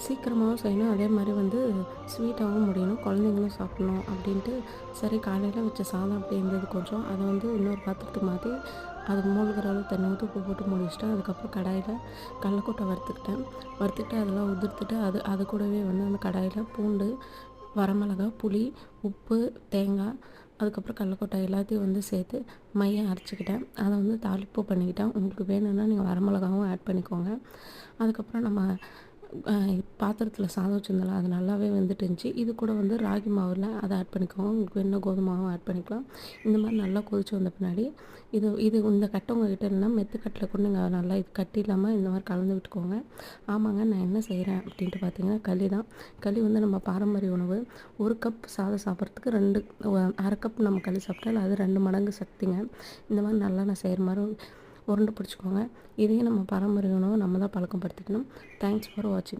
சீக்கிரமாகவும் செய்யணும், அதே மாதிரி வந்து ஸ்வீட்டாகவும் முடியணும், குழந்தைங்களும் சாப்பிட்ணும் அப்படின்ட்டு சரி காலையில் வச்ச சாதம் அப்படி இருந்தது கொஞ்சம், அதை வந்து இன்னொரு பாத்திரத்துக்கு மாற்றி அது மூழ்கிற அளவு தண்ணி ஊற்றி உப்பு போட்டு மூடி வச்சுட்டேன். அதுக்கப்புறம் கடாயில் கடலக்கொட்டை வறுத்துக்கிட்டு அதெல்லாம் உதிர்த்துட்டு அது கூடவே வந்து அந்த கடாயில் பூண்டு, வரமிளகா, புளி, உப்பு, தேங்காய், அதுக்கப்புறம் கடலக்கொட்டை எல்லாத்தையும் வந்து சேர்த்து மையம் அரைச்சிக்கிட்டேன். அதை வந்து தாளிப்பு பண்ணிக்கிட்டேன். உங்களுக்கு வேணும்னா நீங்கள் வரமிளகாவும் ஆட் பண்ணிக்கோங்க. அதுக்கப்புறம் நம்ம பாத்திரத்தில் சாதம் வச்சுருந்தோம்ல, அது நல்லாவே வெந்துட்டு இருந்துச்சு. இது கூட வந்து ராகி மாவில் அதை ஆட் பண்ணிக்கோங்க. உங்களுக்கு வேணும்னா கோதுமை மாவும் ஆட் பண்ணிக்கலாம். இந்த மாதிரி நல்லா கொதிச்சு வந்த பின்னாடி இந்த கட்டை உங்கள்கிட்ட இல்லைன்னா மெத்துக்கட்டில் கூட நீங்கள் நல்லா இது கட்டி இல்லாமல் இந்த மாதிரி கலந்து விட்டுக்கோங்க. ஆமாங்க, நான் என்ன செய்கிறேன் அப்படின்ட்டு பார்த்தீங்கன்னா களி தான். களி வந்து நம்ம பாரம்பரிய உணவு. 1 கப் சாதம் சாப்பிட்றதுக்கு 1/2 கப் நம்ம களி சாப்பிட்டால் அது 2 மடங்கு சக்திங்க. இந்த மாதிரி நல்லா நான் செய்கிற மாதிரி உருண்டை பிடிச்சிக்கோங்க. இதையும் நம்ம பாரம்பரிய உணவு நம்ம தான் பழக்கம் படுத்திக்கணும். தேங்க்ஸ் ஃபார் வாட்சிங்.